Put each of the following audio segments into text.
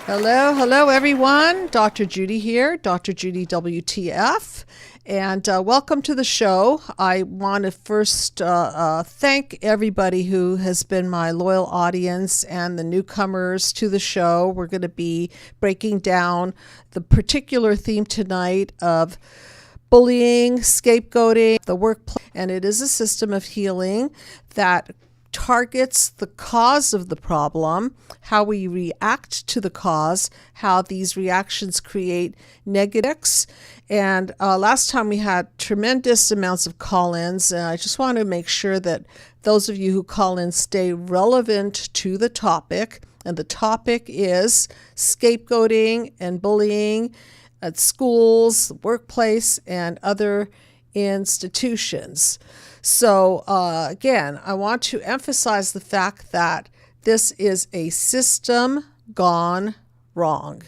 Hello, everyone. Dr. Judy here, Dr. Judy WTF, and welcome to the show. I want to first thank everybody who has been my loyal audience and the newcomers to the show. We're going to be breaking down the particular theme tonight of bullying, scapegoating, the workplace, and it is a system of healing that targets the cause of the problem, how we react to the cause, how these reactions create negatives. And last time we had tremendous amounts of call-ins, and I just want to make sure that those of you who call in stay relevant to the topic. And the topic is scapegoating and bullying at schools, workplace, and other institutions. So again, I want to emphasize the fact that this is a system gone wrong.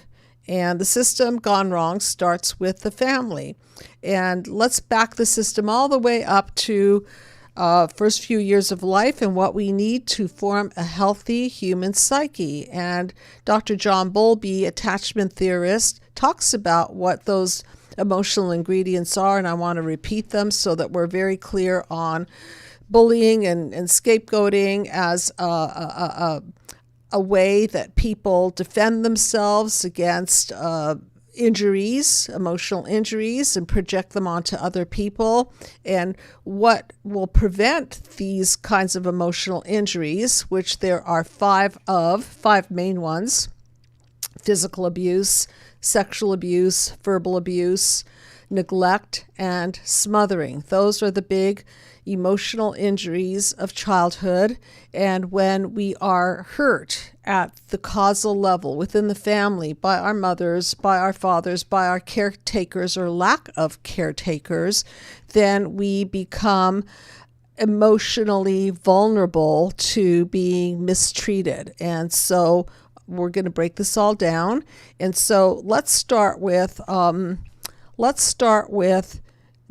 And the system gone wrong starts with the family. And let's back the system all the way up to first few years of life and what we need to form a healthy human psyche. And Dr. John Bowlby, attachment theorist, talks about what those emotional ingredients are, and I want to repeat them so that we're very clear on bullying and scapegoating as a way that people defend themselves against injuries, emotional injuries, and project them onto other people. And what will prevent these kinds of emotional injuries, which there are five main ones: physical abuse, sexual abuse, verbal abuse, neglect, and smothering. Those are the big emotional injuries of childhood. And when we are hurt at the causal level within the family by our mothers, by our fathers, by our caretakers or lack of caretakers, then we become emotionally vulnerable to being mistreated. And so we're going to break this all down. And so let's start with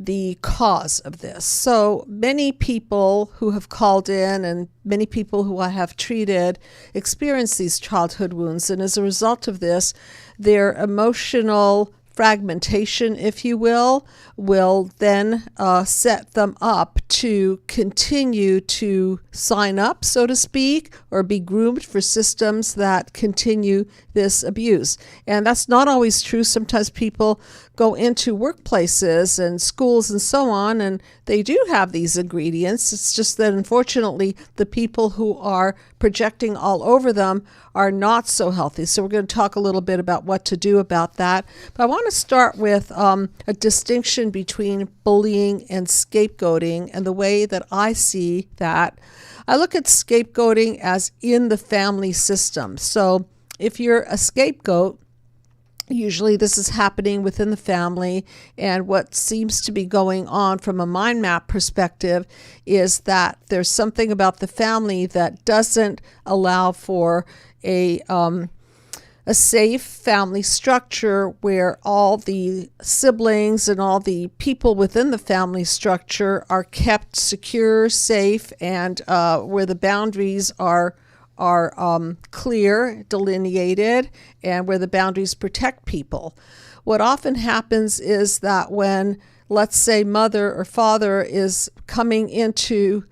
the cause of this. So many people who have called in and many people who I have treated experience these childhood wounds. And as a result of this, their emotional fragmentation, if you will then set them up to continue to sign up, so to speak, or be groomed for systems that continue this abuse. And that's not always true. Sometimes people go into workplaces and schools and so on, and they do have these ingredients. It's just that unfortunately, the people who are projecting all over them are not so healthy. So we're going to talk a little bit about what to do about that. But I want to start with a distinction between bullying and scapegoating, and the way that I see that. I look at scapegoating as in the family system. So if you're a scapegoat, usually this is happening within the family, and what seems to be going on from a mind map perspective is that there's something about the family that doesn't allow for a safe family structure where all the siblings and all the people within the family structure are kept secure, safe, and where the boundaries are clear, delineated, and where the boundaries protect people. What often happens is that when, let's say, mother or father is coming into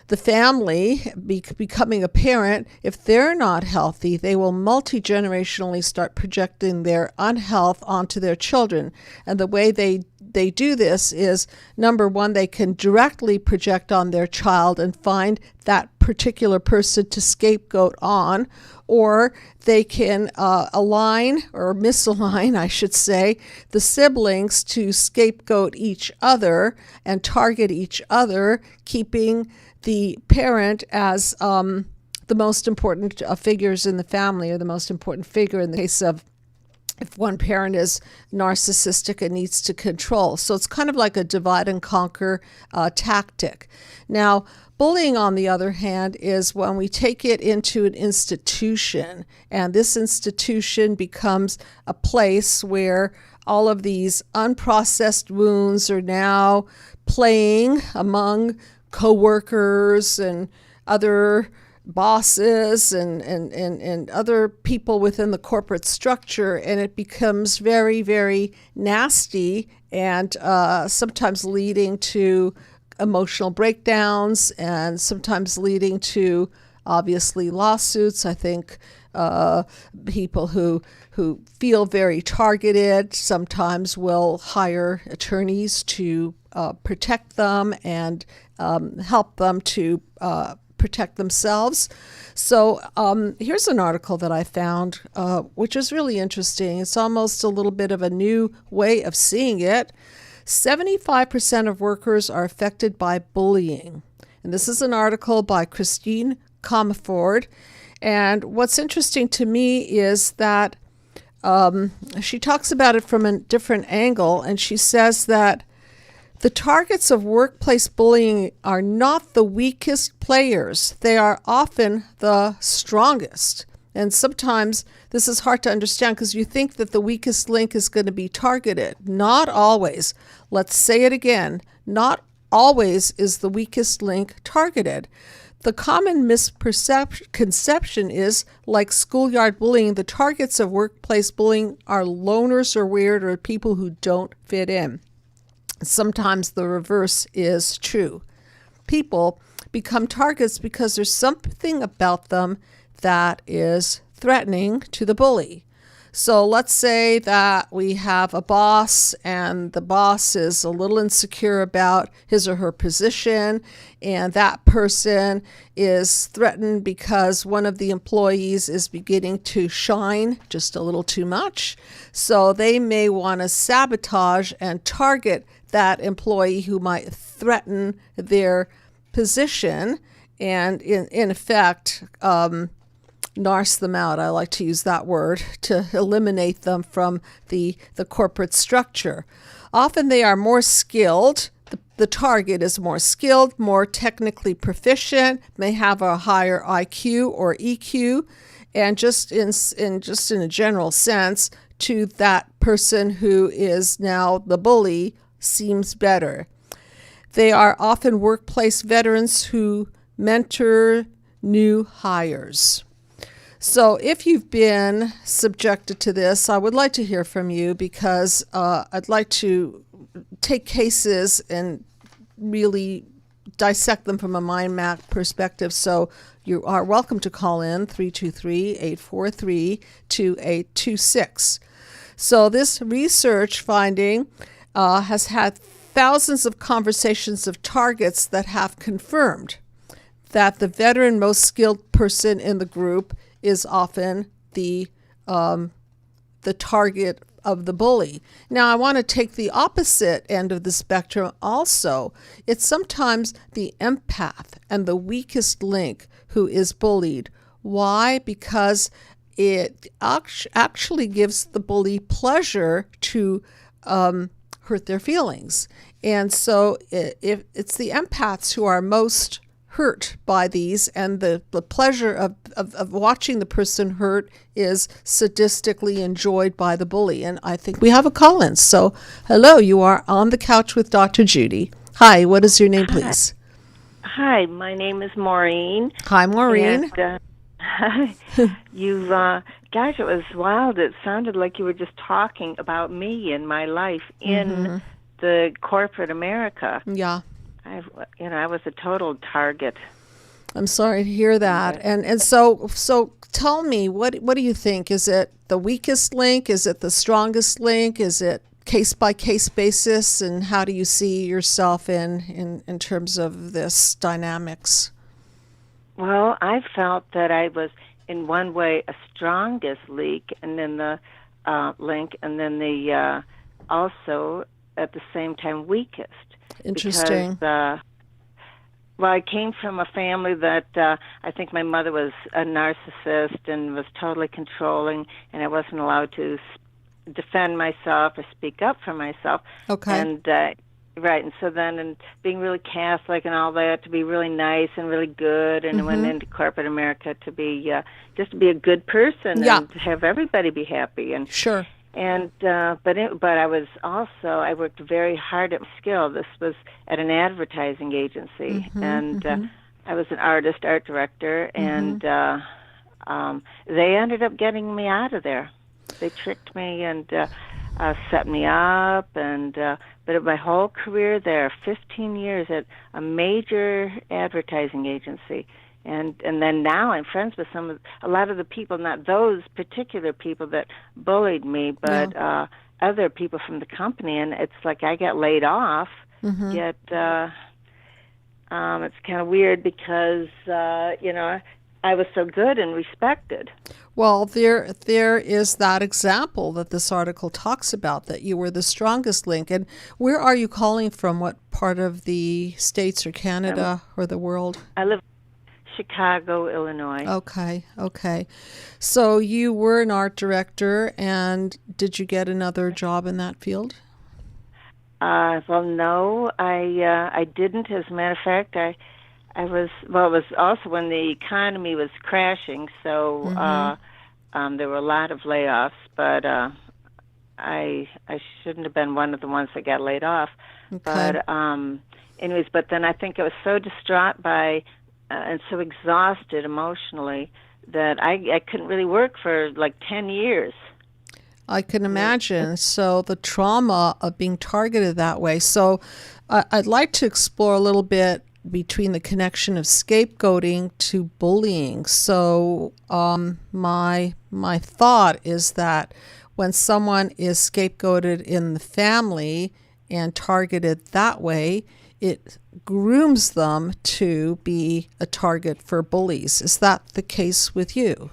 the family, becoming a parent, if they're not healthy, they will multi-generationally start projecting their unhealth onto their children. And the way they do this is, number one, they can directly project on their child and find that particular person to scapegoat on, or they can align or misalign, I should say, the siblings to scapegoat each other and target each other, keeping the parent as the most important figures in the family, or the most important figure in the case of if one parent is narcissistic and needs to control. So it's kind of like a divide and conquer tactic. Now, bullying, on the other hand, is when we take it into an institution, and this institution becomes a place where all of these unprocessed wounds are now playing among coworkers and other bosses and other people within the corporate structure, and it becomes very, very nasty and sometimes leading to emotional breakdowns and sometimes leading to obviously lawsuits. I think people who feel very targeted sometimes will hire attorneys to protect them and help them to protect themselves. So here's an article that I found, which is really interesting. It's almost a little bit of a new way of seeing it. 75% of workers are affected by bullying. And this is an article by Christine Comaford. And what's interesting to me is that she talks about it from a different angle, and she says that the targets of workplace bullying are not the weakest players. They are often the strongest. And sometimes this is hard to understand because you think that the weakest link is going to be targeted. Not always. Let's say it again. Not always is the weakest link targeted. The common misconception is, like schoolyard bullying, the targets of workplace bullying are loners or weird or people who don't fit in. Sometimes the reverse is true. People become targets because there's something about them that is threatening to the bully. So let's say that we have a boss and the boss is a little insecure about his or her position, and that person is threatened because one of the employees is beginning to shine just a little too much. So they may want to sabotage and target that employee who might threaten their position and in effect narc them out. I like to use that word to eliminate them from the corporate structure. Often they are more skilled. The target is more skilled, more technically proficient, may have a higher IQ or EQ, and just in a general sense, to that person who is now the bully seems better. They are often workplace veterans who mentor new hires. So if you've been subjected to this, I would like to hear from you because I'd like to take cases and really dissect them from a Mindmap perspective. So you are welcome to call in 323-843-2826. So this research finding has had thousands of conversations of targets that have confirmed that the veteran, most skilled person in the group is often the target of the bully. Now, I want to take the opposite end of the spectrum also. It's sometimes the empath and the weakest link who is bullied. Why? Because it actually gives the bully pleasure to hurt their feelings. And so if it's the empaths who are most hurt by these, and the pleasure of watching the person hurt is sadistically enjoyed by the bully. And I think we have a call-in. So, hello, you are on the couch with Dr. Judy. Hi, what is your name, please? Hi, my name is Maureen. Hi, Maureen. And, gosh, it was wild. It sounded like you were just talking about me and my life in the corporate America. Yeah. I was a total target. I'm sorry to hear that. And so tell me, what do you think? Is it the weakest link? Is it the strongest link? Is it case by case basis? And how do you see yourself in terms of this dynamics? Well, I felt that I was in one way a strongest link, and then the also at the same time weakest. Interesting. Because, I came from a family that I think my mother was a narcissist and was totally controlling, and I wasn't allowed to defend myself or speak up for myself. Okay. And right, and so then, and being really Catholic and all that, to be really nice and really good, and I went into corporate America to be just to be a good person and to have everybody be happy. And sure. And but I worked very hard at my skill. This was at an advertising agency, and I was an artist, art director, and they ended up getting me out of there. They tricked me and set me up, and but my whole career there, 15 years at a major advertising agency, and then now I'm friends with a lot of the people, not those particular people that bullied me, but other people from the company, and it's like I got laid off. Yet it's kind of weird because I was so good and respected. Well, there is that example that this article talks about, that you were the strongest link. And where are you calling from? What part of the States or Canada or the world? I live in Chicago, Illinois. Okay. So you were an art director, and did you get another job in that field? Well, no, I didn't. As a matter of fact, it was also when the economy was crashing, so there were a lot of layoffs, but I shouldn't have been one of the ones that got laid off. Okay. But anyways, but then I think I was so distraught by and so exhausted emotionally that I couldn't really work for like 10 years. I can imagine. So the trauma of being targeted that way. So I'd like to explore a little bit between the connection of scapegoating to bullying. So my thought is that when someone is scapegoated in the family and targeted that way, it grooms them to be a target for bullies. Is that the case with you?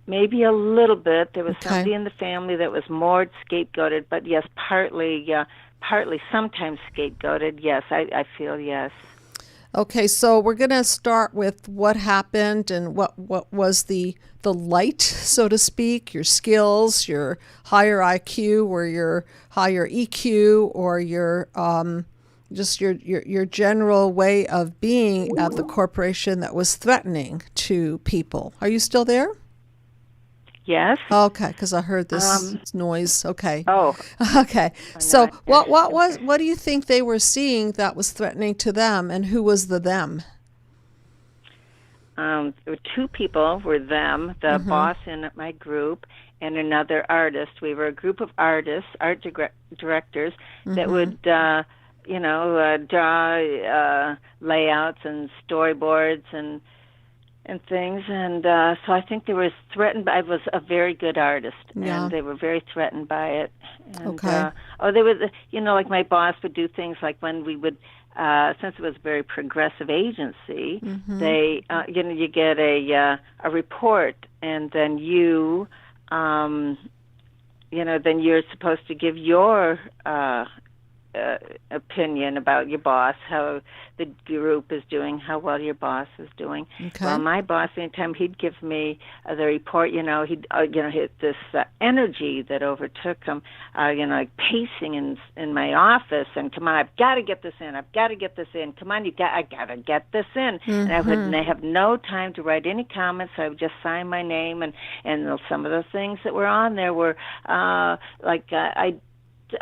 Maybe a little bit. There was somebody in the family that was more scapegoated, but yes, partly sometimes scapegoated. Yes, I feel yes. Okay, so we're going to start with what happened and what was the light, so to speak, your skills, your higher IQ or your higher EQ, or your just your general way of being at the corporation that was threatening to people. Are you still there? Yes. Okay, because I heard this noise. Okay. Oh. Okay. So what do you think they were seeing that was threatening to them, and who was the them? There were two people. Were them, the boss in my group, and another artist. We were a group of artists, art directors that would draw layouts and storyboards and things, and so I think they were threatened by. I was a very good artist, and they were very threatened by it. And, they were, like my boss would do things like when we would, since it was a very progressive agency, they, you get a report, and then then you're supposed to give your opinion about your boss, how the group is doing, how well your boss is doing. Okay. Well, my boss, anytime he'd give me the report, he'd hit this energy that overtook him, like pacing in my office, and come on, I've got to get this in. Come on, I got to get this in. And I would have no time to write any comments. So I would just sign my name, and some of the things that were on there were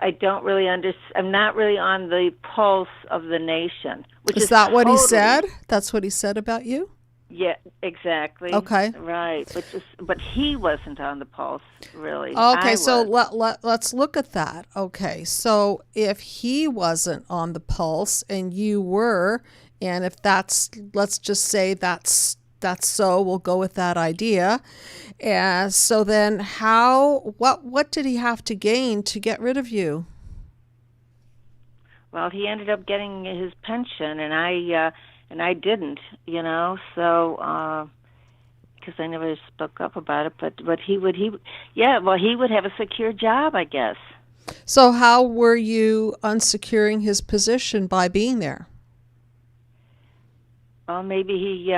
I don't really understand. I'm not really on the pulse of the nation. Is that what he said? That's what he said about you? Yeah, exactly. Okay. Right. But he wasn't on the pulse, really. Okay, so let's look at that. Okay, so if he wasn't on the pulse and you were, and if let's just say that's so, we'll go with that idea. And so then what did he have to gain to get rid of you? Well, he ended up getting his pension, and I didn't, so because I never spoke up about it, but he would have a secure job, I guess. So how were you unsecuring his position by being there? Well, maybe he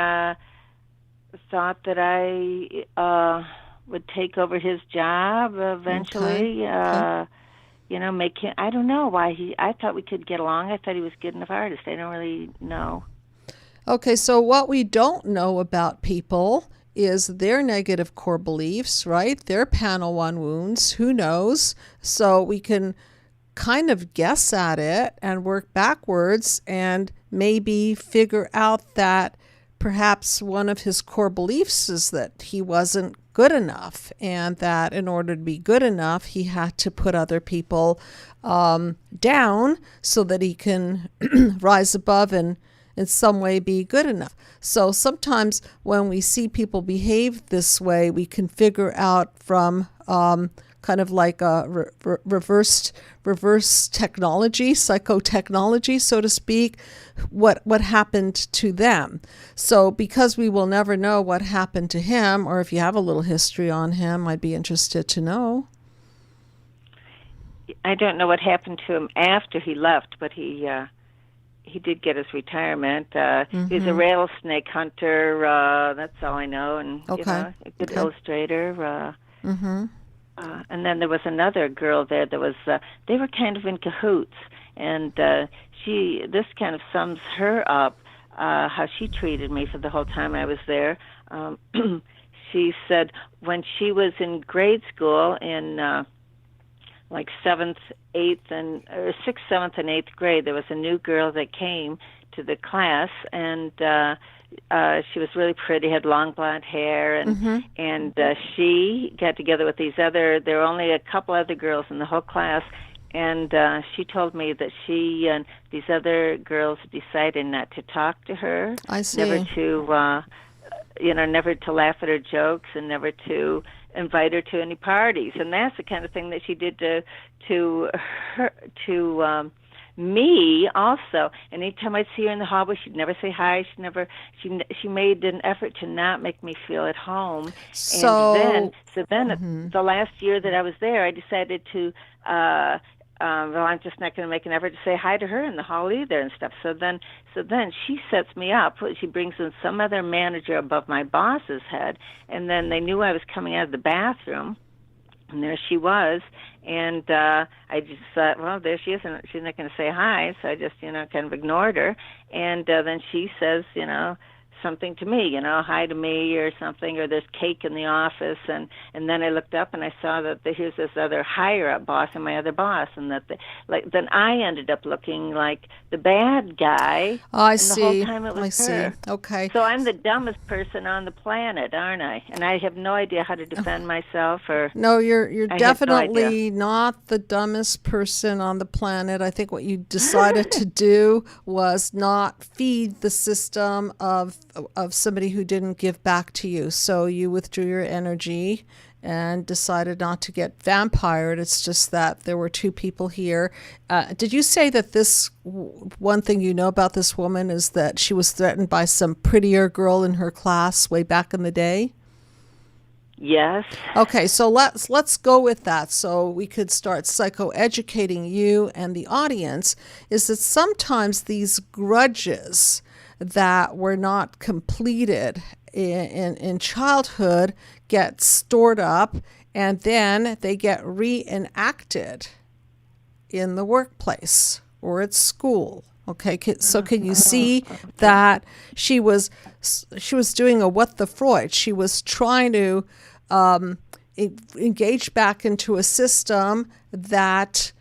thought that I would take over his job eventually. Okay. Make him. I don't know why I thought we could get along. I thought he was a good enough artist. I don't really know. Okay, so what we don't know about people is their negative core beliefs, right? Their panel 1 wounds. Who knows? So we can kind of guess at it and work backwards and maybe figure out that perhaps one of his core beliefs is that he wasn't good enough, and that in order to be good enough, he had to put other people down so that he can rise above and in some way be good enough. So sometimes when we see people behave this way, we can figure out from kind of like a reverse technology, psychotechnology, so to speak, what happened to them. So because we will never know what happened to him, or if you have a little history on him, I'd be interested to know. I don't know what happened to him after he left, but he did get his retirement. He's a rattlesnake hunter. That's all I know, and okay. A good illustrator. And then there was another girl there that was, they were kind of in cahoots, and this kind of sums her up, how she treated me for the whole time I was there. She said when she was in grade school in like 6th, 7th, and 8th grade, there was a new girl that came to the class, and she was really pretty, had long blonde hair, and she got together with there were only a couple other girls in the whole class, and she told me that she and these other girls decided not to talk to her. I see. Never to laugh at her jokes, and never to invite her to any parties. And that's the kind of thing that she did to me also. And anytime I'd see her in the hallway, she'd never say hi. She made an effort to not make me feel at home. So then the last year that I was there, I decided to I'm just not going to make an effort to say hi to her in the hall either and stuff. So then she sets me up. She brings in some other manager above my boss's head, and then they knew I was coming out of the bathroom, and there she was. And I just thought, well, there she is, and she's not going to say hi, so I just, kind of ignored her. And then she says, something to me, hi to me or something, or there's cake in the office, and then I looked up and I saw that here's this other higher up boss and my other boss, and then I ended up looking like the bad guy. Oh, I and see. The whole time it was her. See. Okay. So I'm the dumbest person on the planet, aren't I? And I have no idea how to defend myself. Or no, you're definitely no not the dumbest person on the planet. I think what you decided to do was not feed the system of somebody who didn't give back to you. So you withdrew your energy and decided not to get vampired. It's just that there were two people here. Did you say that this one thing you know about this woman is that she was threatened by some prettier girl in her class way back in the day? Yes. Okay, so let's go with that so we could start psychoeducating you and the audience, is that sometimes these grudges that were not completed in childhood get stored up, and then they get reenacted in the workplace or at school. Okay, so can you see that she was doing a what the Freud? She was trying to engage back into a system that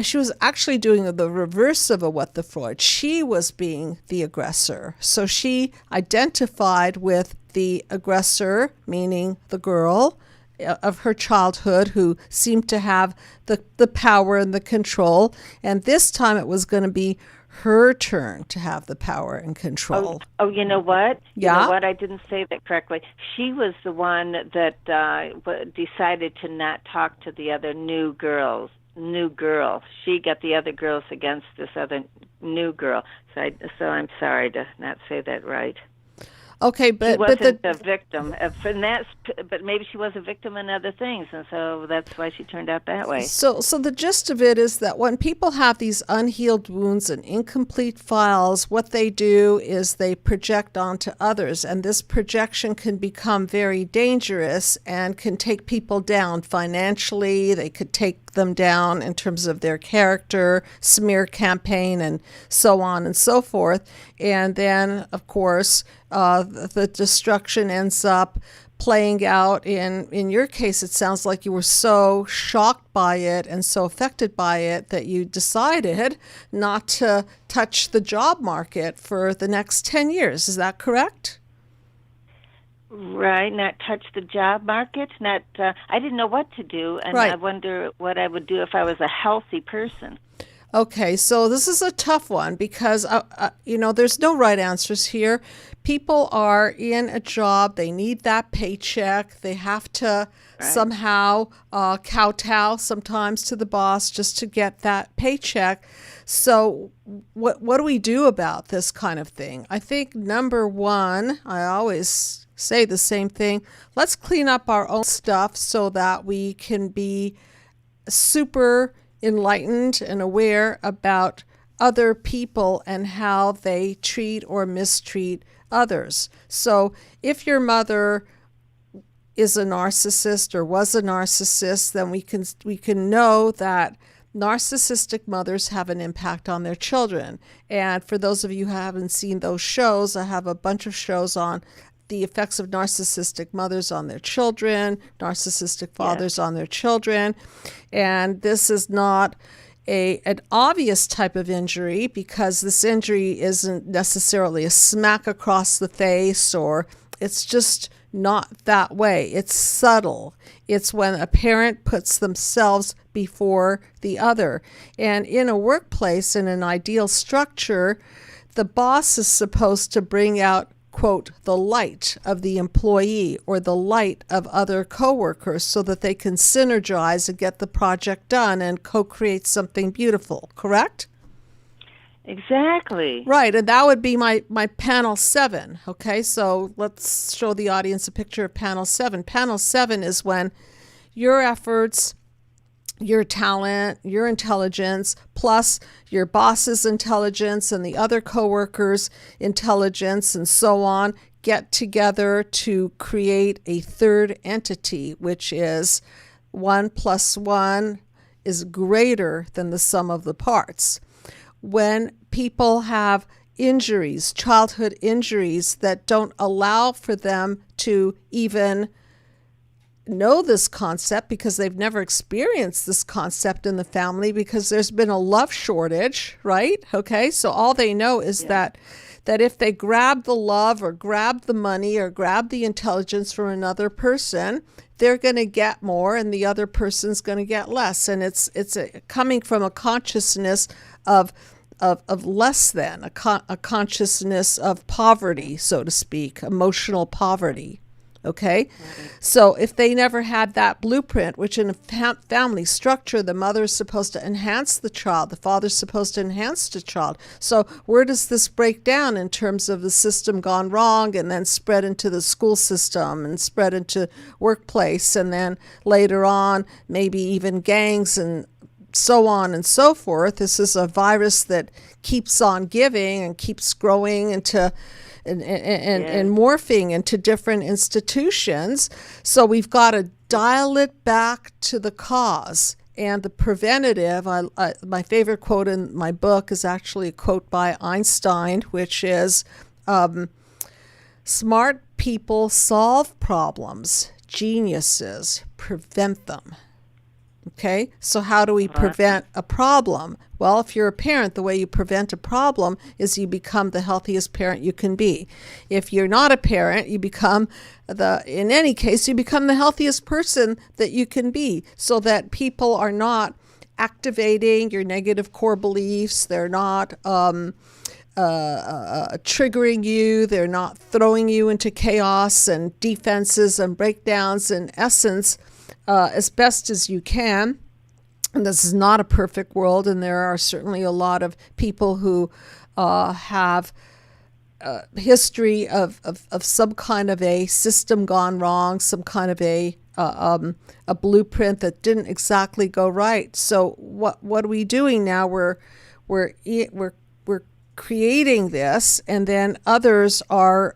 she was actually doing the reverse of a what the Freud. She was being the aggressor. So she identified with the aggressor, meaning the girl of her childhood who seemed to have the power and the control. And this time it was going to be her turn to have the power and control. Oh, you know what? Yeah? You know what? I didn't say that correctly. She was the one that decided to not talk to the other new girl. She got the other girls against this other new girl. So I'm sorry to not say that right. Okay, but she wasn't a victim, but maybe she was a victim in other things, and so that's why she turned out that way. So the gist of it is that when people have these unhealed wounds and incomplete files, what they do is they project onto others, and this projection can become very dangerous and can take people down financially. They could take them down in terms of their character, smear campaign, and so on and so forth. And then, of course, the destruction ends up playing out in your case. It sounds like you were so shocked by it and so affected by it that you decided not to touch the job market for the next 10 years. Is that correct? Right, not touch the job market. Not. I didn't know what to do, and Right. I wonder what I would do if I was a healthy person. Okay, so this is a tough one because, there's no right answers here. People are in a job, they need that paycheck, they have to somehow kowtow sometimes to the boss just to get that paycheck. So what do we do about this kind of thing? I think number one, I always say the same thing, let's clean up our own stuff so that we can be super enlightened and aware about other people and how they treat or mistreat others. So if your mother is a narcissist or was a narcissist, then we can know that narcissistic mothers have an impact on their children. And for those of you who haven't seen those shows, I have a bunch of shows on the effects of narcissistic mothers on their children, narcissistic fathers on their children. And this is not an obvious type of injury because this injury isn't necessarily a smack across the face, or it's just not that way. It's subtle. It's when a parent puts themselves before the other. And in a workplace, in an ideal structure, the boss is supposed to bring out, quote, the light of the employee or the light of other coworkers so that they can synergize and get the project done and co-create something beautiful, correct? Exactly. Right, and that would be my panel 7, okay? So let's show the audience a picture of panel 7. Panel 7 is when your efforts, your talent, your intelligence, plus your boss's intelligence and the other coworkers' intelligence and so on, get together to create a third entity, which is 1 + 1 is greater than the sum of the parts. When people have injuries, childhood injuries that don't allow for them to even know this concept because they've never experienced this concept in the family because there's been a love shortage, right? Okay, so all they know is that if they grab the love or grab the money or grab the intelligence from another person, they're going to get more and the other person's going to get less. And it's coming from a consciousness of less than, a consciousness of poverty, so to speak, emotional poverty. Okay, so if they never had that blueprint, which in a family structure, the mother is supposed to enhance the child, the father's supposed to enhance the child. So where does this break down in terms of the system gone wrong and then spread into the school system and spread into workplace and then later on maybe even gangs and so on and so forth? This is a virus that keeps on giving and keeps growing into and morphing into different institutions. So we've got to dial it back to the cause and the preventative. My favorite quote in my book is actually a quote by Einstein, which is, smart people solve problems, geniuses prevent them. Okay, so how do we prevent a problem? Well, if you're a parent, the way you prevent a problem is you become the healthiest parent you can be. If you're not a parent, you become in any case, you become the healthiest person that you can be so that people are not activating your negative core beliefs. They're not triggering you. They're not throwing you into chaos and defenses and breakdowns. In essence, as best as you can. And this is not a perfect world, and there are certainly a lot of people who have history of some kind of a system gone wrong, some kind of a blueprint that didn't exactly go right. So what are we doing now? We're creating this, and then others are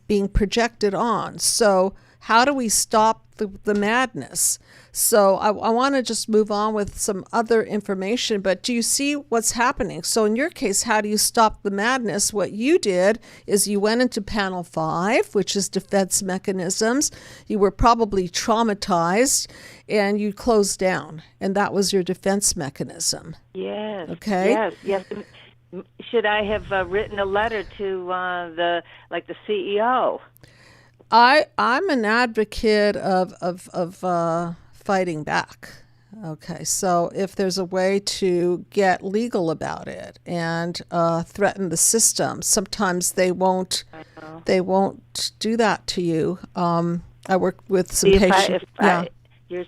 being projected on. So how do we stop the madness. So I want to just move on with some other information, but do you see what's happening? So in your case, how do you stop the madness? What you did is you went into panel 5, which is defense mechanisms. You were probably traumatized and you closed down, and that was your defense mechanism. Yes. Okay. Yes. Should I have written a letter to the CEO? I'm an advocate of fighting back. Okay, so if there's a way to get legal about it and threaten the system, sometimes they won't do that to you. I work with some patients. You're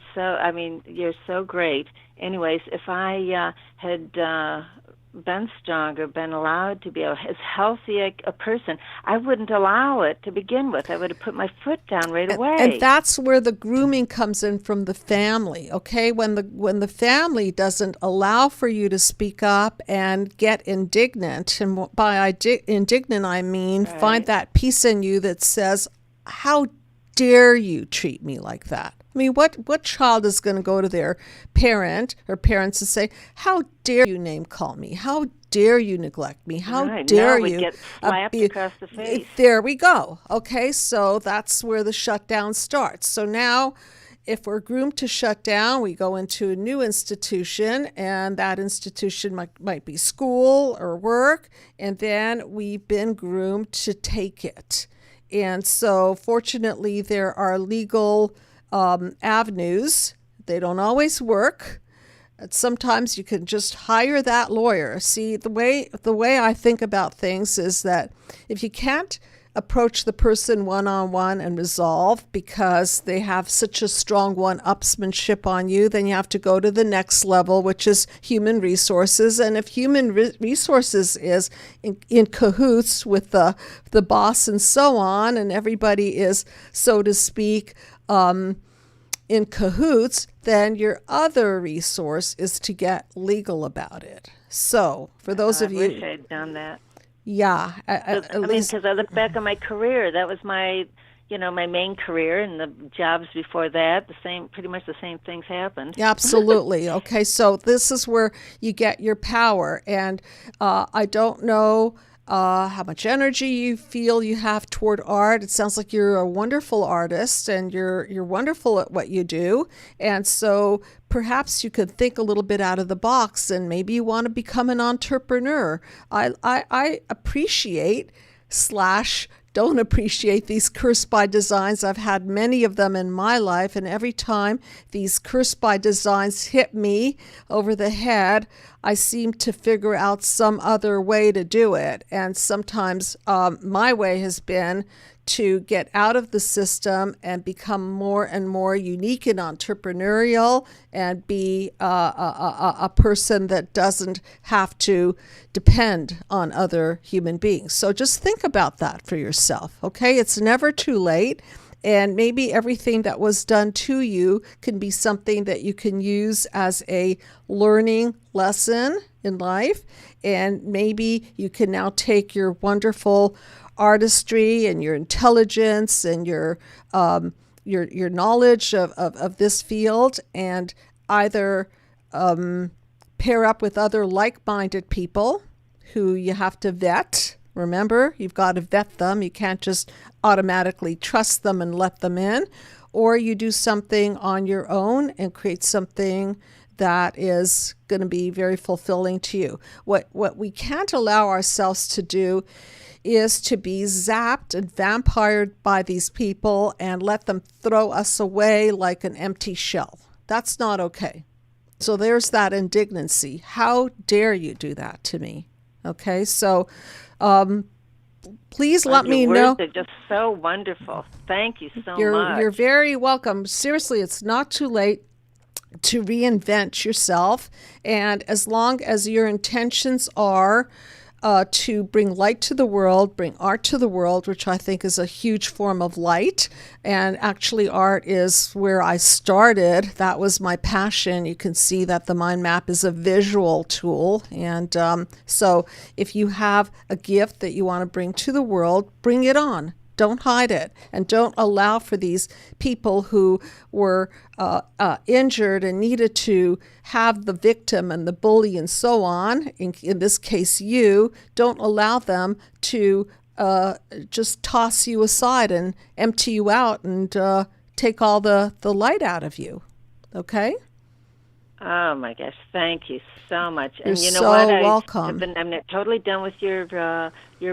so great. Anyways, if I had been stronger, been allowed to be as healthy a person, I wouldn't allow it to begin with. I would have put my foot down right away. And that's where the grooming comes in from the family. Okay, when the family doesn't allow for you to speak up and get indignant, and by indignant I mean find that piece in you that says, "How dare you treat me like that?" I mean, what child is going to go to their parent or parents and say, "How dare you name call me? How dare you neglect me? How dare you?" Get slapped across the face. There we go. Okay, so that's where the shutdown starts. So now, if we're groomed to shut down, we go into a new institution, and that institution might be school or work, and then we've been groomed to take it. And so, fortunately, there are legal avenues. They don't always work. Sometimes you can just hire that lawyer. See, the way I think about things is that if you can't approach the person one-on-one and resolve because they have such a strong one-upsmanship on you, then you have to go to the next level, which is human resources. And if human resources is in cahoots with the boss and so on, and everybody is, so to speak, in cahoots, then your other resource is to get legal about it. So for those of you... I wish I'd done that. Yeah. Because I look back on my career, that was my main career, and the jobs before that, pretty much the same things happened. Absolutely. Okay, so this is where you get your power, and I don't know how much energy you feel you have toward art. It sounds like you're a wonderful artist and you're wonderful at what you do. And so perhaps you could think a little bit out of the box, and maybe you want to become an entrepreneur. I appreciate / don't appreciate these curse by designs. I've had many of them in my life, and every time these curse by designs hit me over the head, I seem to figure out some other way to do it. And sometimes my way has been to get out of the system and become more and more unique and entrepreneurial, and be a person that doesn't have to depend on other human beings. So just think about that for yourself, okay? It's never too late. And maybe everything that was done to you can be something that you can use as a learning lesson in life. And maybe you can now take your wonderful artistry and your intelligence and your knowledge of this field, and either pair up with other like-minded people who you have to vet. Remember, you've got to vet them. You can't just automatically trust them and let them in. Or you do something on your own and create something that is going to be very fulfilling to you. What we can't allow ourselves to do is to be zapped and vampired by these people and let them throw us away like an empty shell. That's not okay. So there's that indignancy. How dare you do that to me? Okay, so please let me know. Your words are just so wonderful. Thank you so much. You're very welcome. Seriously, it's not too late to reinvent yourself. And as long as your intentions are to bring light to the world, bring art to the world, which I think is a huge form of light. And actually art is where I started. That was my passion. You can see that the mind map is a visual tool. And so if you have a gift that you want to bring to the world, bring it on. Don't hide it, and don't allow for these people who were injured and needed to have the victim and the bully and so on, in this case you, don't allow them to just toss you aside and empty you out and take all the light out of you. Okay? Oh my gosh! Thank you so much. You're And you know so what? welcome. I'm not totally done with your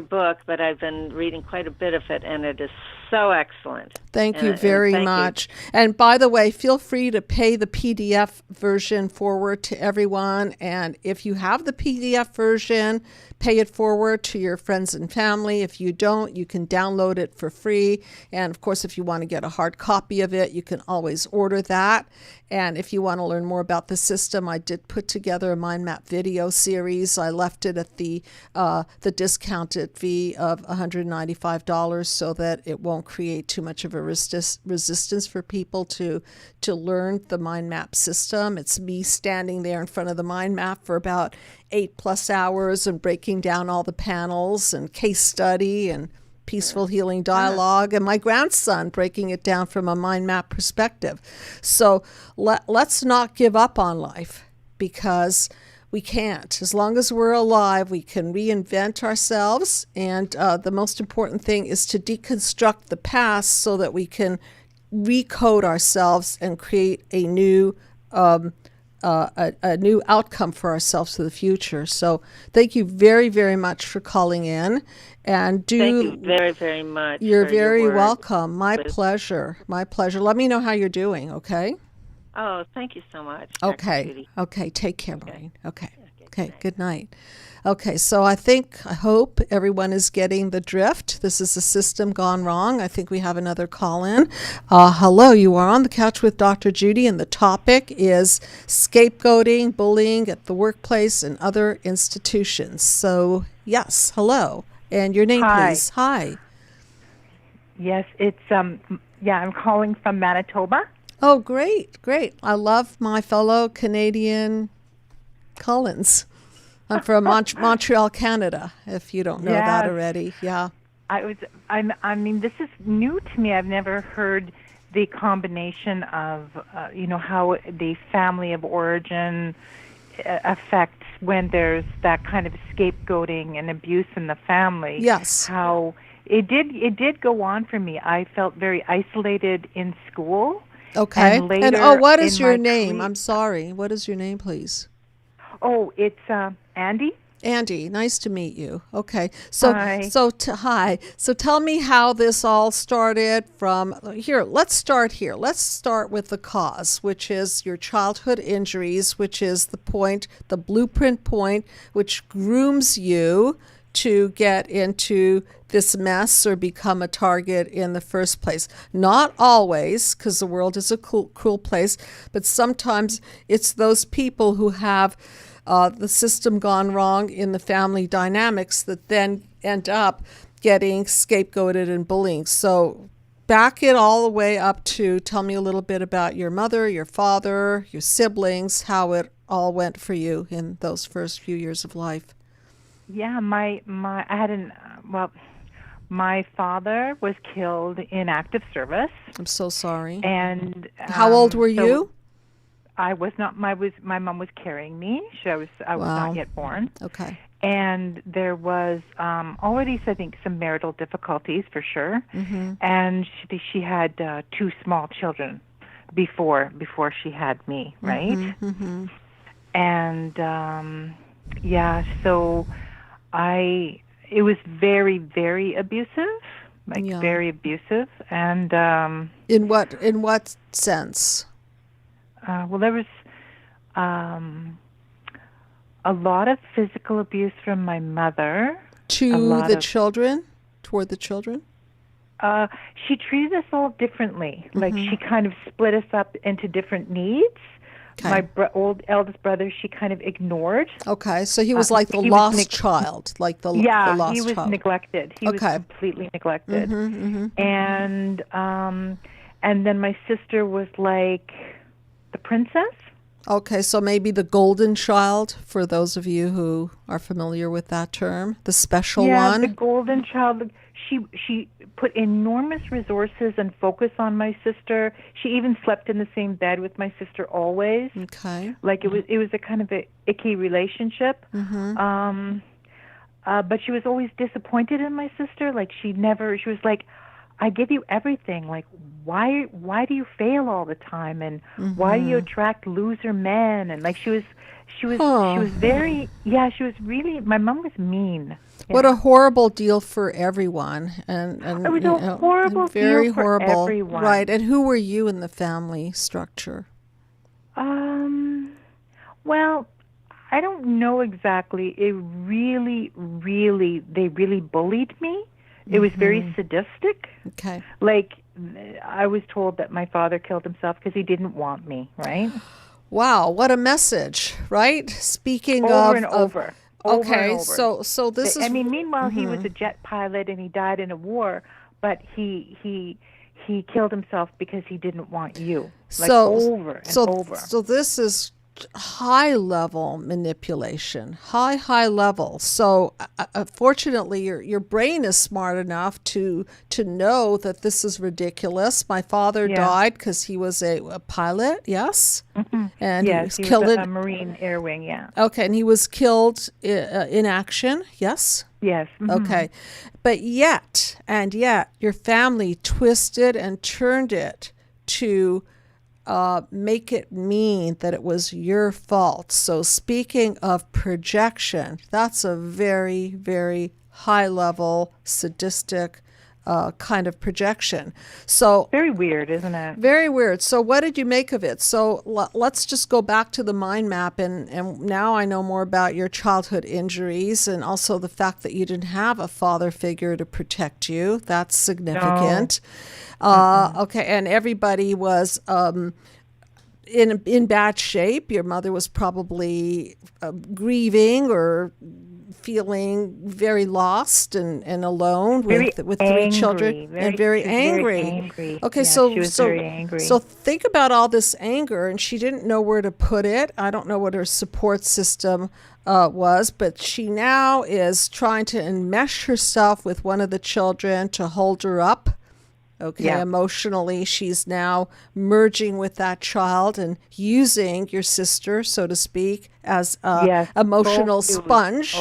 book, but I've been reading quite a bit of it, and it is so excellent. Thank you very much. And by the way, feel free to pay the PDF version forward to everyone. And if you have the PDF version, pay it forward to your friends and family. If you don't, you can download it for free. And of course, if you want to get a hard copy of it, you can always order that. And if you want to learn more about the system, I did put together a Mindmap video series. I left it at the discounted fee of $195 so that it won't create too much of a resistance for people to learn the Mindmap system. It's me standing there in front of the Mindmap for about 8+ hours and breaking down all the panels and case study and peaceful healing dialogue, and my grandson breaking it down from a mind map perspective. So let's not give up on life, because we can't. As long as we're alive, we can reinvent ourselves, and the most important thing is to deconstruct the past so that we can recode ourselves and create a new a new outcome for ourselves for the future. So thank you very, very much for calling in. And thank you very, very much. You're very welcome. My pleasure. My pleasure. Let me know how you're doing, okay? Oh, thank you so much. Okay. Okay. Take care, Maureen. Okay. Okay. Good night. Okay, so I hope everyone is getting the drift. This is a system gone wrong. I think we have another call in. Hello, you are on the couch with Dr. Judy, and the topic is scapegoating, bullying at the workplace and other institutions. So, yes, hello. And your name, please. Hi. Yes, it's, I'm calling from Manitoba. Oh, great, great. I love my fellow Canadian Collins. I'm from Montreal, Canada, if you don't know that already. Yeah. I mean, this is new to me. I've never heard the combination of, how the family of origin affects when there's that kind of scapegoating and abuse in the family. Yes. How it did go on for me. I felt very isolated in school. Okay. And later, and what is your name? I'm sorry. What is your name, please? Oh, it's Andy. Andy, nice to meet you. Okay, so hi. So tell me how this all started from here. Let's start here. Let's start with the cause, which is your childhood injuries, which is the point, the blueprint point, which grooms you to get into this mess or become a target in the first place. Not always, because the world is a cruel place, but sometimes it's those people who have the system gone wrong in the family dynamics that then end up getting scapegoated and bullying. So back it all the way up to tell me a little bit about your mother, your father, your siblings, how it all went for you in those first few years of life. Yeah, my father was killed in active service. I'm so sorry. And how old were you? I was not. My mom was carrying me. I was not yet born. Okay. And there was already, I think, some marital difficulties for sure. Mm-hmm. And she had 2 small children before she had me, right? Mm-hmm. Mm-hmm. And so it was very, very abusive, very abusive. And in what sense? Well, there was a lot of physical abuse from my mother. Toward the children? She treated us all differently. Mm-hmm. Like, she kind of split us up into different needs. Okay. My eldest brother, she kind of ignored. Okay, so he was like the lost child, like the lost child. Yeah, he was neglected. He was completely neglected. Mm-hmm, mm-hmm. And then my sister was like the princess. Okay, so maybe the golden child, for those of you who are familiar with that term, the special one. Yeah, the golden child. she put enormous resources and focus on my sister. She even slept in the same bed with my sister always. Okay. Like it was a kind of a icky relationship. But she was always disappointed in my sister. Like she was like, I give you everything. Like why do you fail all the time? And why do you attract loser men? And like she was very, she was really, my mom was mean. Yeah. What a horrible deal for everyone. And it was a horrible very deal for horrible. everyone. Right. And who were you in the family structure? Well, I don't know exactly. They really bullied me. It was very sadistic. Okay. Like, I was told that my father killed himself because he didn't want me, right? Wow, what a message, right? Speaking over and over. Okay, and over. So this is. I mean, meanwhile, he was a jet pilot and he died in a war, but he killed himself because he didn't want you. Like over and over. So this is high level manipulation, high level. So fortunately your brain is smart enough to know that this is ridiculous. My father died because he was a pilot, yes, and yes, he was killed a Marine Air Wing, Okay, and he was killed in action, yes. Yes. Okay, but yet your family twisted and turned it to make it mean that it was your fault. So speaking of projection, that's a very, very high level, sadistic kind of projection. So very weird, isn't it? Very weird. So what did you make of it? So let's just go back to the mind map, and now I know more about your childhood injuries and also the fact that you didn't have a father figure to protect you. That's significant. No. Okay, and everybody was in bad shape. Your mother was probably grieving or feeling very lost and alone with angry, three children, and very angry. Okay, yeah, she was very angry. So think about all this anger, and she didn't know where to put it. I don't know what her support system was, but she now is trying to enmesh herself with one of the children to hold her up. Okay, emotionally, she's now merging with that child and using your sister, so to speak, as an emotional sponge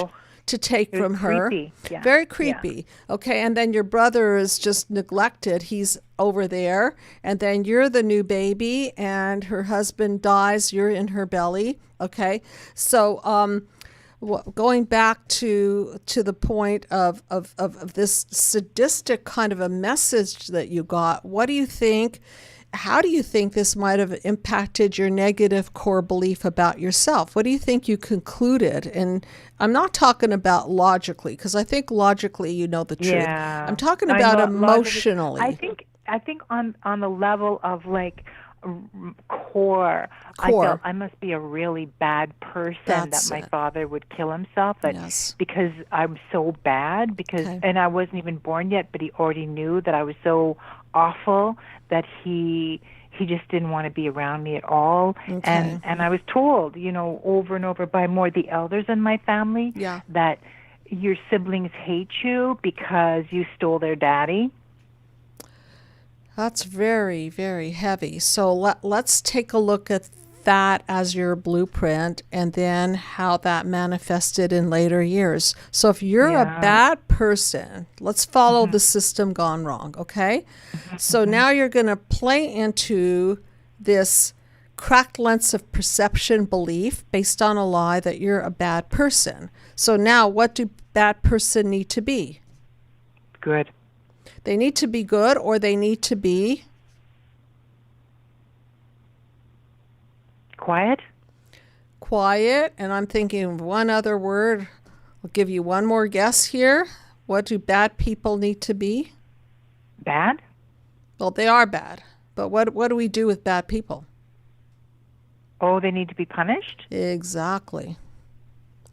to take from her. Yeah. Very creepy. Yeah. Okay, and then your brother is just neglected. He's over there, and then you're the new baby, and her husband dies. You're in her belly. Okay, so going back to the point of this sadistic kind of a message that you got, what do you think? How do you think this might have impacted your negative core belief about yourself? What do you think you concluded? And I'm not talking about logically, because I think logically you know the truth. Yeah. I'm talking about emotionally. I think on the level of like core, I felt I must be a really bad person that my father would kill himself, because I'm so bad, and I wasn't even born yet, but he already knew that I was so awful that he just didn't want to be around me at all. And I was told, over and over by more the elders in my family that your siblings hate you because you stole their daddy. That's very, very heavy. So let's take a look at that as your blueprint, and then how that manifested in later years. So if you're a bad person, let's follow the system gone wrong, okay? So now you're going to play into this cracked lens of perception belief based on a lie that you're a bad person. So now what do bad person need to be? Good. They need to be good, or they need to be quiet. Quiet. And I'm thinking of one other word. I'll give you one more guess here. What do bad people need to be? Bad? Well, they are bad. But what do we do with bad people? Oh, they need to be punished? Exactly.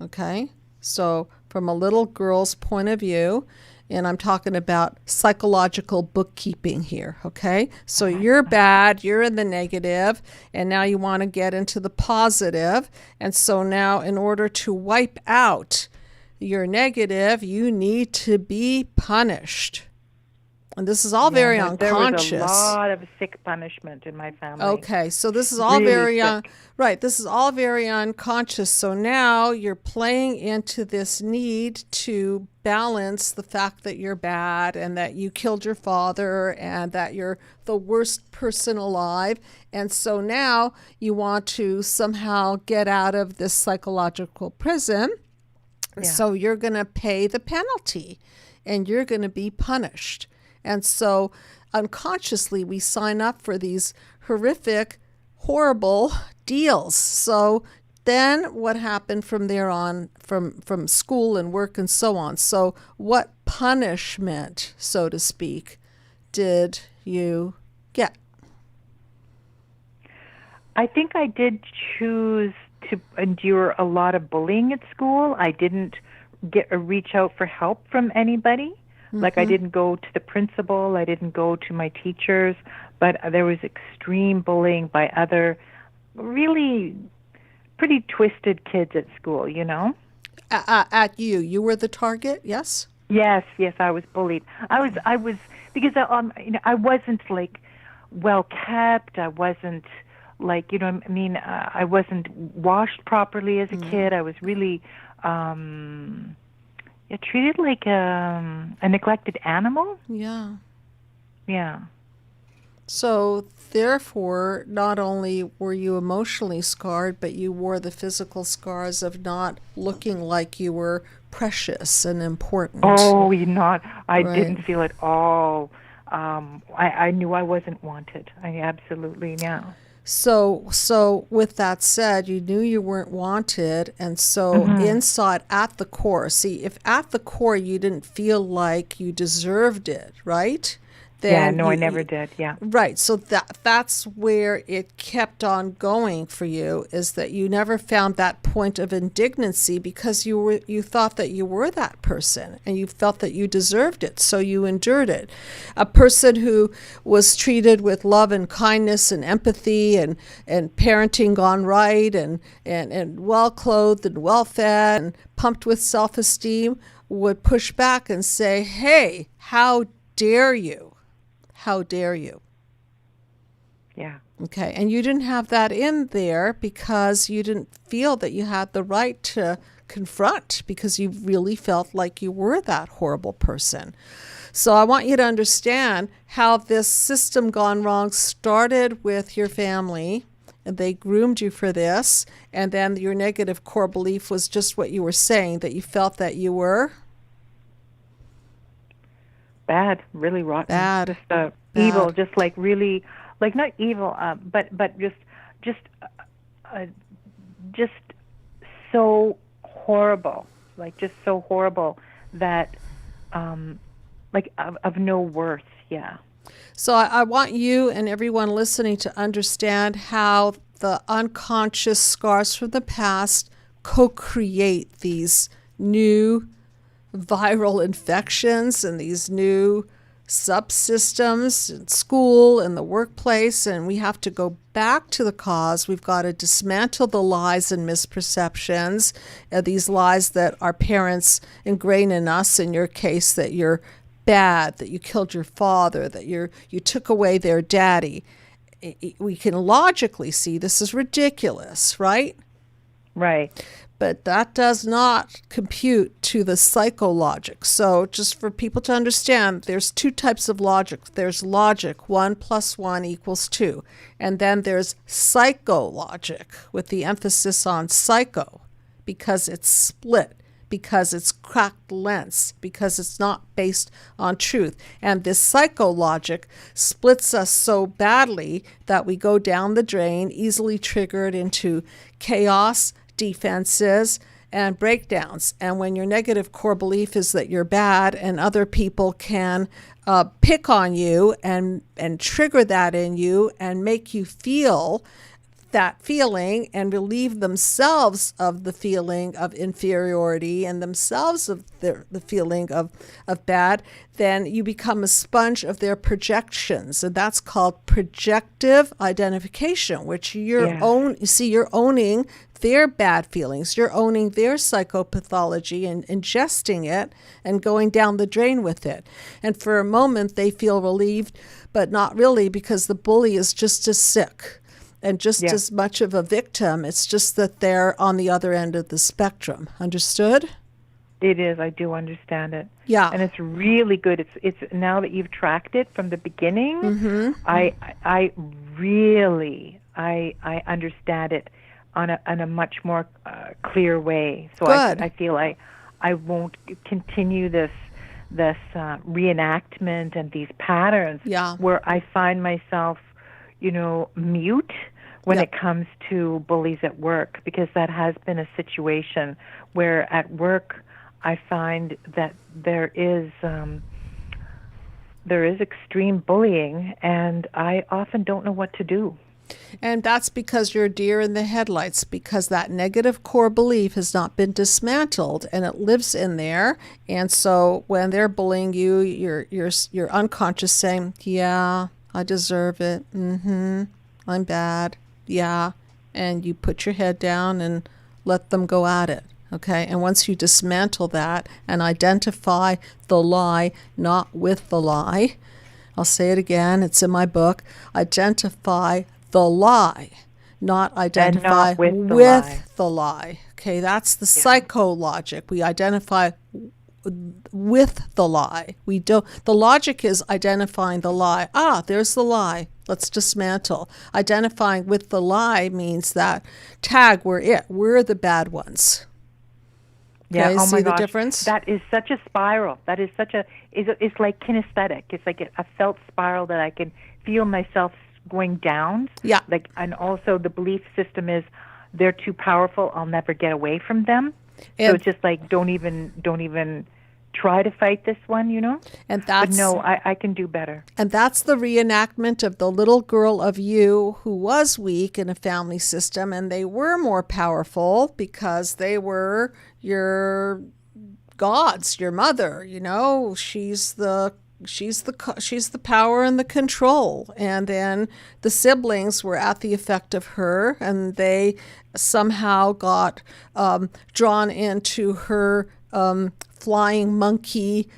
Okay. So from a little girl's point of view, and I'm talking about psychological bookkeeping here, okay? So you're bad, you're in the negative, and now you want to get into the positive. And so now in order to wipe out you're negative, you need to be punished. And this is all very unconscious. There was a lot of sick punishment in my family. Okay, so this is all really right. This is all very unconscious. So now you're playing into this need to balance the fact that you're bad and that you killed your father and that you're the worst person alive. And so now you want to somehow get out of this psychological prison. Yeah. So you're going to pay the penalty and you're going to be punished. And so unconsciously, we sign up for these horrific, horrible deals. So then what happened from there on, from school and work and so on? So what punishment, so to speak, did you get? I think I did choose to endure a lot of bullying at school. I didn't reach out for help from anybody. Like I didn't go to the principal, I didn't go to my teachers, but there was extreme bullying by other really pretty twisted kids at school, you know? At you. You were the target, yes? Yes, I was bullied. I was because I wasn't like well kept. I wasn't like, I wasn't washed properly as a kid. I was really treated like a neglected animal. Yeah. Yeah. So therefore, not only were you emotionally scarred, but you wore the physical scars of not looking like you were precious and important. Oh, I didn't feel at all. I knew I wasn't wanted. I absolutely know. So with that said, you knew you weren't wanted, and so inside, at the core, see, if at the core you didn't feel like you deserved it, right? Then I never did, yeah. Right, so that's where it kept on going for you, is that you never found that point of indignancy because you thought that you were that person and you felt that you deserved it, so you endured it. A person who was treated with love and kindness and empathy and parenting gone right and well-clothed and well-fed and pumped with self-esteem would push back and say, hey, how dare you? How dare you? Yeah. Okay. And you didn't have that in there because you didn't feel that you had the right to confront because you really felt like you were that horrible person. So I want you to understand how this system gone wrong started with your family, and they groomed you for this. And then your negative core belief was just what you were saying, that you felt that you were bad, really rotten, bad, evil, just like really, like not evil, but just so horrible, like just so horrible that, like of no worth, yeah. So I want you and everyone listening to understand how the unconscious scars from the past co-create these new viral infections and these new subsystems in school and the workplace, and we have to go back to the cause. We've got to dismantle the lies and misperceptions, these lies that our parents ingrain in us, in your case, that you're bad, that you killed your father, that you took away their daddy. We can logically see this is ridiculous, right? Right. But that does not compute to the psychologic. So just for people to understand, there's two types of logic. There's logic, 1 + 1 = 2. And then there's psychologic, with the emphasis on psycho, because it's split, because it's cracked lens, because it's not based on truth. And this psychologic splits us so badly that we go down the drain, easily triggered into chaos, defenses, and breakdowns. And when your negative core belief is that you're bad and other people can pick on you and trigger that in you and make you feel that feeling and relieve themselves of the feeling of inferiority and themselves of the feeling of bad, then you become a sponge of their projections. And that's called projective identification, which you're owning their bad feelings. You're owning their psychopathology and ingesting it and going down the drain with it. And for a moment, they feel relieved, but not really, because the bully is just as sick and just as much of a victim. It's just that they're on the other end of the spectrum. Understood? It is. I do understand it. Yeah. And it's really good. It's now that you've tracked it from the beginning, I really understand it on a much more clear way. So I feel I won't continue this reenactment and these patterns where I find myself, mute when it comes to bullies at work, because that has been a situation where at work I find that there is extreme bullying, and I often don't know what to do. And that's because you're a deer in the headlights, because that negative core belief has not been dismantled and it lives in there. And so when they're bullying you, you're unconscious saying, yeah, I deserve it. I'm bad. Yeah. And you put your head down and let them go at it. Okay. And once you dismantle that and identify the lie, not with the lie, I'll say it again, it's in my book, identify the lie, not identify not with the lie. Okay, that's the psychologic. We identify with the lie. We don't. The logic is identifying the lie. There's the lie. Let's dismantle. Identifying with the lie means that we're it. We're the bad ones. Yeah. Okay, oh see my the gosh. difference? That is such a spiral. That is it's like kinesthetic. It's like a felt spiral that I can feel myself going down. Yeah. And also the belief system is they're too powerful. I'll never get away from them. And so it's just like don't even try to fight this one, And that's but no, I can do better. And that's the reenactment of the little girl of you who was weak in a family system, and they were more powerful because they were your gods, your mother. She's the power and the control. And then the siblings were at the effect of her, and they somehow got drawn into her flying monkey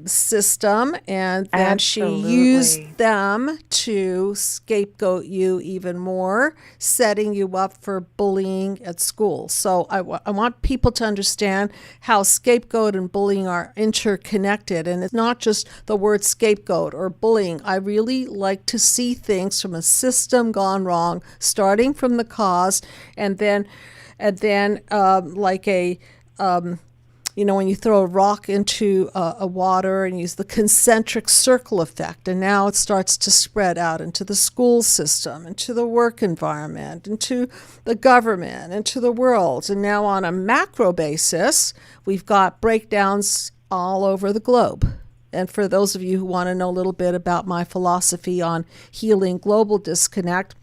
system, and then she used them to scapegoat you even more, setting you up for bullying at school. So I want people to understand how scapegoat and bullying are interconnected, and it's not just the word scapegoat or bullying. I really like to see things from a system gone wrong, starting from the cause, and then like a when you throw a rock into a water and use the concentric circle effect, and now it starts to spread out into the school system, into the work environment, into the government, into the world. And now on a macro basis, we've got breakdowns all over the globe. And for those of you who want to know a little bit about my philosophy on healing global disconnect,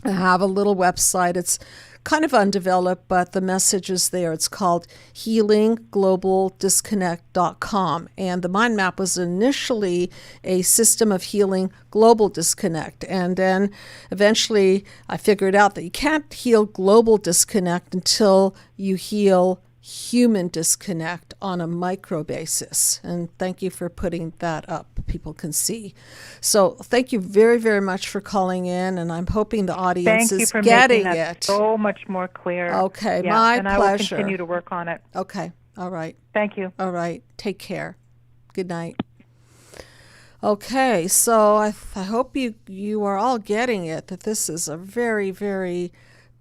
I have a little website. It's kind of undeveloped, but the message is there. It's called healingglobaldisconnect.com. And the Mindmap was initially a system of healing global disconnect. And then eventually I figured out that you can't heal global disconnect until you heal human disconnect on a micro basis. And thank you for putting that up. People can see. So thank you very, very much for calling in, and I'm hoping the audience is getting it so much more clear. Okay, my and pleasure. I will continue to work on it. Okay, all right. Thank you. All right, take care. Good night. Okay, so I hope you are all getting it, that this is a very, very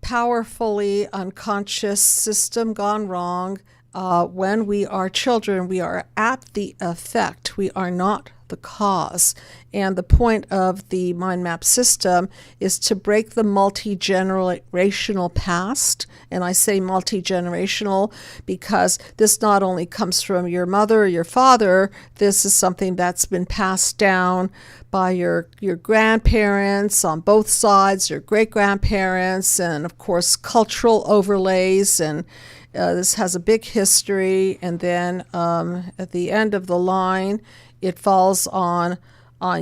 powerfully unconscious system gone wrong. When we are children, we are at the effect. We are not the cause. And the point of the Mindmap system is to break the multi-generational past. And I say multi-generational because this not only comes from your mother or your father, this is something that's been passed down by your grandparents on both sides, your great-grandparents, and of course cultural overlays, and this has a big history. And then at the end of the line, it falls on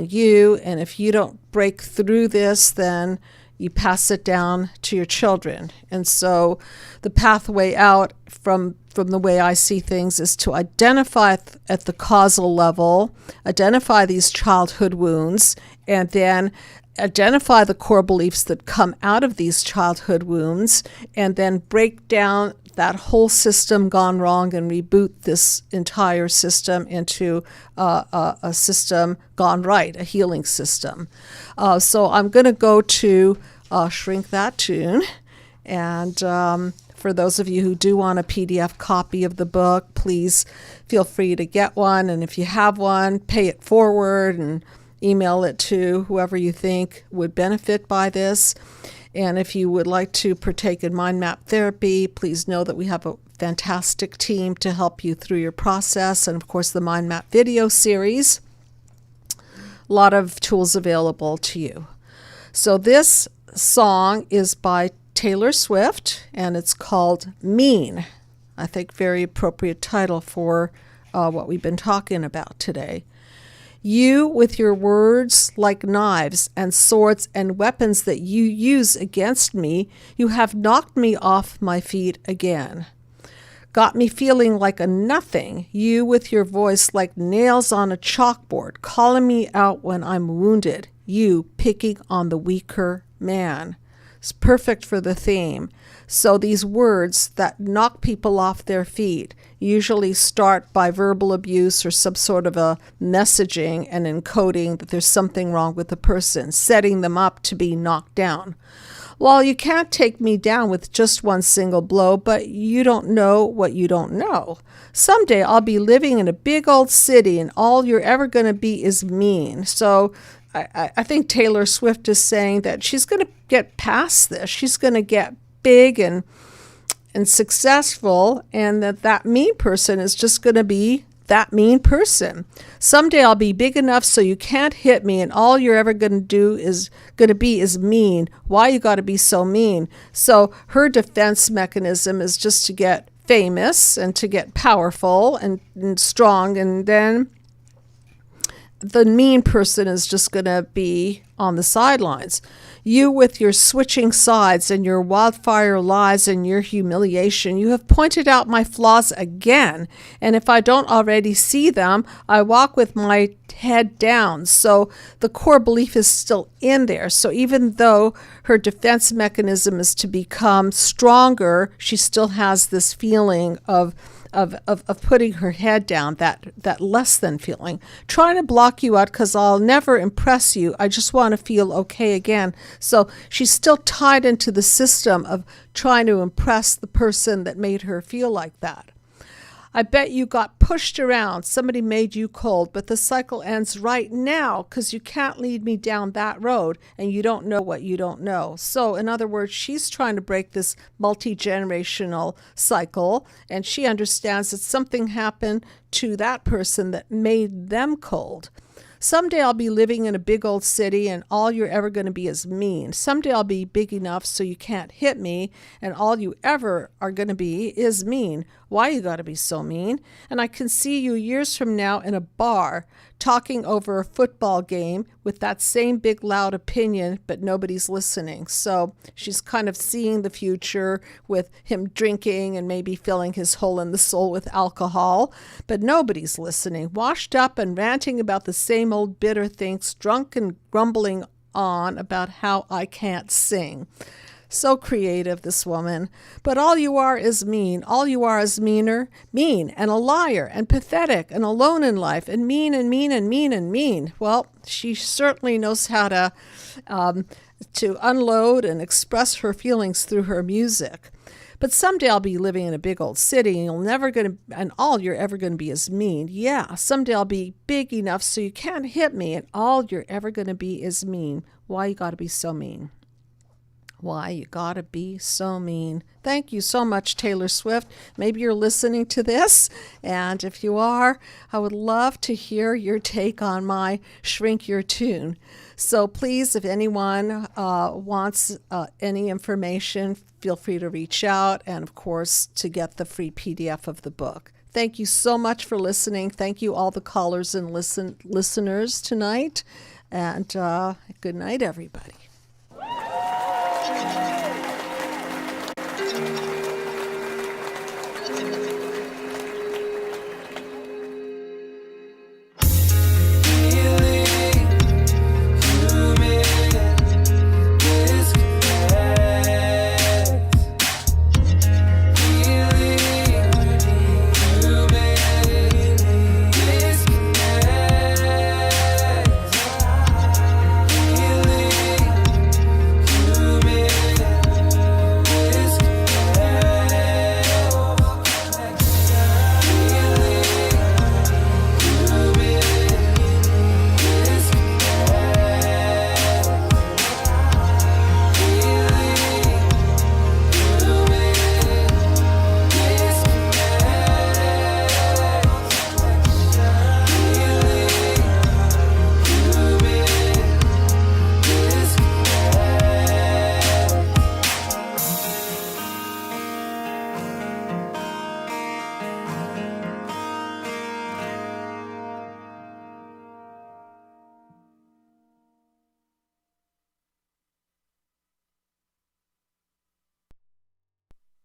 you, and if you don't break through this, then you pass it down to your children. And so the pathway out from the way I see things is to identify at the causal level, identify these childhood wounds, and then identify the core beliefs that come out of these childhood wounds, and then break down that whole system gone wrong and reboot this entire system into a system gone right, a healing system. So I'm going to go to Shrink That Tune. And for those of you who do want a PDF copy of the book, please feel free to get one. And if you have one, pay it forward and email it to whoever you think would benefit by this. And if you would like to partake in Mindmap therapy, please know that we have a fantastic team to help you through your process. And of course, the Mindmap video series, a lot of tools available to you. So this song is by Taylor Swift, and it's called Mean. I think very appropriate title for what we've been talking about today. You, with your words like knives and swords and weapons that you use against me, you have knocked me off my feet again. Got me feeling like a nothing, you with your voice like nails on a chalkboard, calling me out when I'm wounded, you picking on the weaker man. It's perfect for the theme. So these words that knock people off their feet usually start by verbal abuse or some sort of a messaging and encoding that there's something wrong with the person, setting them up to be knocked down. Well, you can't take me down with just one single blow, but you don't know what you don't know. Someday I'll be living in a big old city and all you're ever going to be is mean. So I think Taylor Swift is saying that she's going to get past this. She's going to get big and successful, and that mean person is just going to be that mean person. Someday I'll be big enough so you can't hit me, and all you're ever going to do is mean. Why you got to be so mean? So her defense mechanism is just to get famous and to get powerful and strong, and then the mean person is just going to be on the sidelines. You with your switching sides and your wildfire lies and your humiliation, you have pointed out my flaws again. And if I don't already see them, I walk with my head down. So the core belief is still in there. So even though her defense mechanism is to become stronger, she still has this feeling of putting her head down, that less than feeling, trying to block you out because I'll never impress you. I just want to feel okay again. So she's still tied into the system of trying to impress the person that made her feel like that. I bet you got pushed around. Somebody made you cold, but the cycle ends right now because you can't lead me down that road and you don't know what you don't know. So in other words, she's trying to break this multi-generational cycle, and she understands that something happened to that person that made them cold. Someday I'll be living in a big old city and all you're ever going to be is mean. Someday I'll be big enough so you can't hit me and all you ever are going to be is mean. Why you got to be so mean? And I can see you years from now in a bar talking over a football game with that same big loud opinion, but nobody's listening. So she's kind of seeing the future with him drinking and maybe filling his hole in the soul with alcohol, but nobody's listening. Washed up and ranting about the same old bitter things, drunk and grumbling on about how I can't sing. So creative, this woman. But all you are is mean. All you are is mean, and a liar, and pathetic, and alone in life, and mean, and mean, and mean, and mean. Well, she certainly knows how to unload and express her feelings through her music. But someday I'll be living in a big old city, and all you're ever going to be is mean. Yeah, someday I'll be big enough so you can't hit me, and all you're ever going to be is mean. Why you got to be so mean? Why you gotta be so mean? Thank you so much, Taylor Swift. Maybe you're listening to this, and if you are, I would love to hear your take on my Shrink Your Tune. So please, if anyone wants any information, feel free to reach out, and of course, to get the free PDF of the book. Thank you so much for listening. Thank you, all the callers and listeners tonight, and good night, everybody.